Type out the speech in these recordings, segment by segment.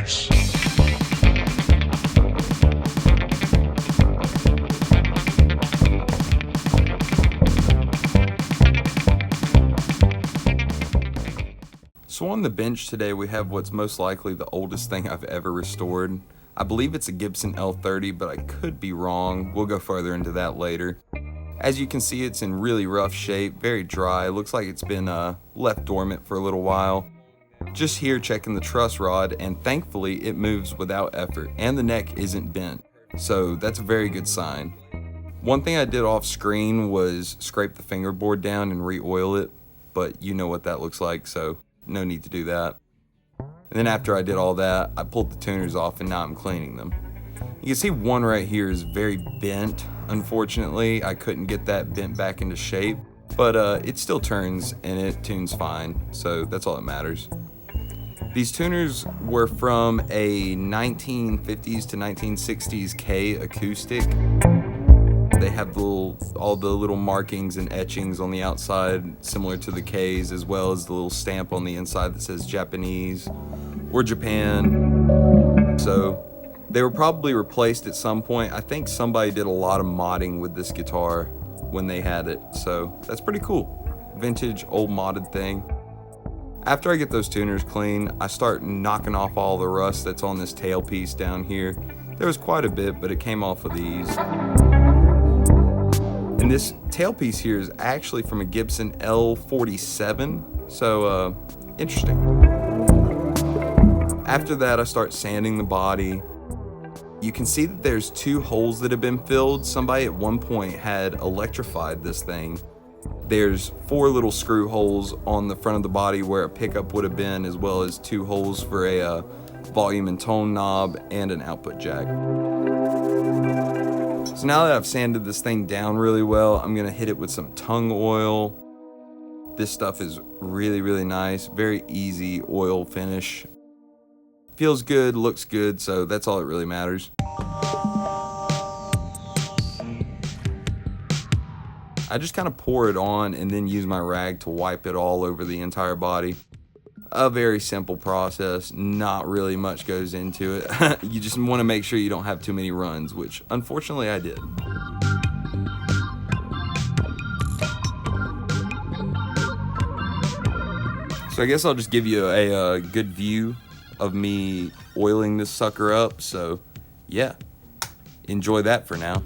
Yes. So on the bench today we have what's most likely the oldest thing I've ever restored. I believe it's a Gibson L-30, but I could be wrong. We'll go further into that later. As you can see, it's in really rough shape, very dry. Looks like it's been left dormant for a little while. Just here checking the truss rod, and thankfully it moves without effort, and the neck isn't bent. So that's a very good sign. One thing I did off screen was scrape the fingerboard down and re-oil it, but you know what that looks like, so no need to do that. And then after I did all that, I pulled the tuners off and now I'm cleaning them. You can see one right here is very bent. Unfortunately, I couldn't get that bent back into shape, but it still turns and it tunes fine, so that's all that matters. These tuners were from a 1950s to 1960s K acoustic. They have all the little markings and etchings on the outside similar to the Ks, as well as the little stamp on the inside that says Japanese or Japan. So they were probably replaced at some point. I think somebody did a lot of modding with this guitar when they had it, so that's pretty cool. Vintage old modded thing. After I get those tuners clean, I start knocking off all the rust that's on this tailpiece down here. There was quite a bit, but it came off of these. And this tailpiece here is actually from a Gibson L-47, so interesting. After that, I start sanding the body. You can see that there's two holes that have been filled. Somebody at one point had electrified this thing. There's 4 little screw holes on the front of the body where a pickup would have been, as well as 2 holes for a volume and tone knob and an output jack. So now that I've sanded this thing down really well, I'm gonna hit it with some tung oil. This stuff is really, really nice. Very easy oil finish. Feels good, looks good, so that's all that really matters. I just kind of pour it on and then use my rag to wipe it all over the entire body. A very simple process, not really much goes into it. You just want to make sure you don't have too many runs, which unfortunately I did. So I guess I'll just give you a good view of me oiling this sucker up. So yeah, enjoy that for now.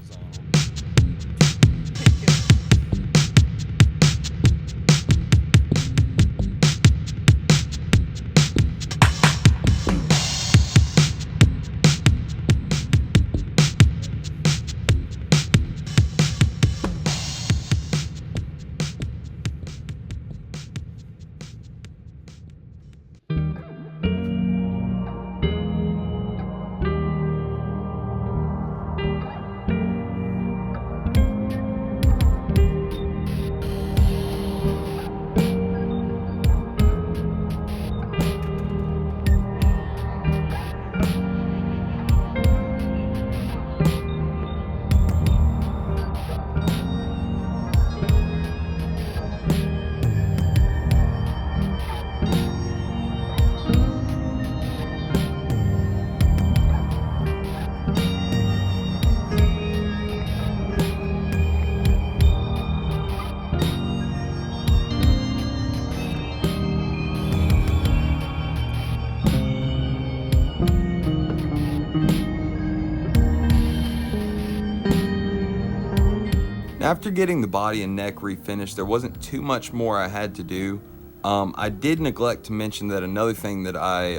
After getting the body and neck refinished, there wasn't too much more I had to do. I did neglect to mention that another thing that I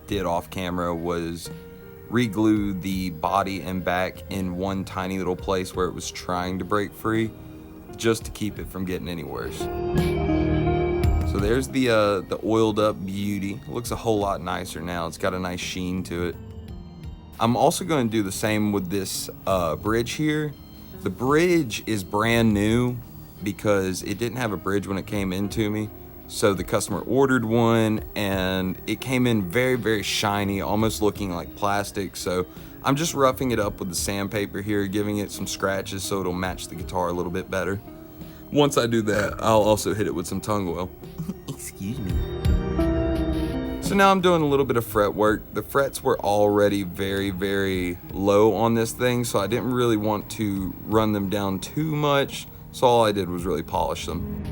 did off camera was re-glue the body and back in one tiny little place where it was trying to break free, just to keep it from getting any worse. So there's the oiled up beauty. It looks a whole lot nicer now. It's got a nice sheen to it. I'm also going to do the same with this bridge here. The bridge is brand new because it didn't have a bridge when it came into me. So the customer ordered one and it came in very, very shiny, almost looking like plastic. So I'm just roughing it up with the sandpaper here, giving it some scratches so it'll match the guitar a little bit better. Once I do that, I'll also hit it with some tung oil. Excuse me. So now I'm doing a little bit of fret work. The frets were already very, very low on this thing, so I didn't really want to run them down too much. So all I did was really polish them.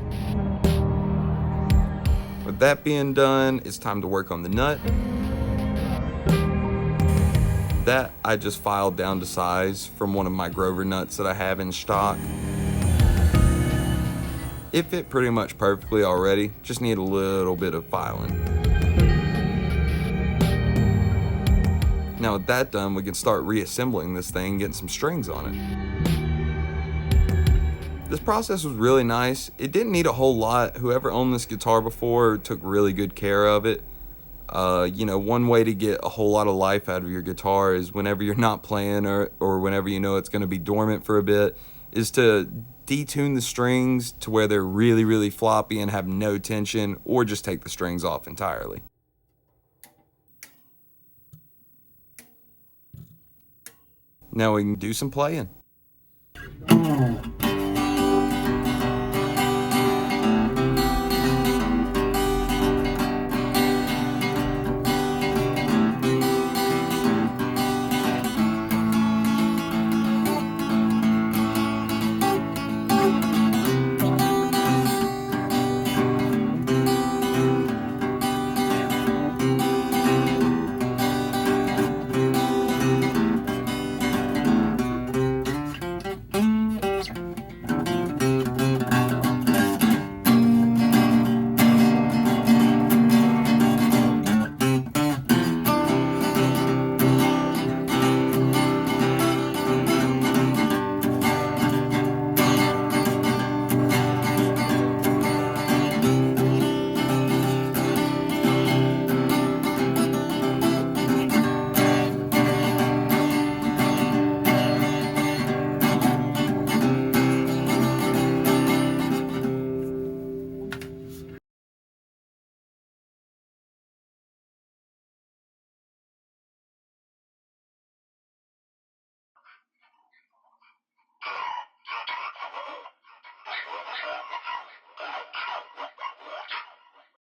With that being done, it's time to work on the nut. That I just filed down to size from one of my Grover nuts that I have in stock. It fit pretty much perfectly already, just need a little bit of filing. Now with that done, we can start reassembling this thing, getting some strings on it. This process was really nice. It didn't need a whole lot. Whoever owned this guitar before took really good care of it. You know, one way to get a whole lot of life out of your guitar is whenever you're not playing or whenever you know it's going to be dormant for a bit, is to detune the strings to where they're really, really floppy and have no tension, or just take the strings off entirely. Now we can do some playing.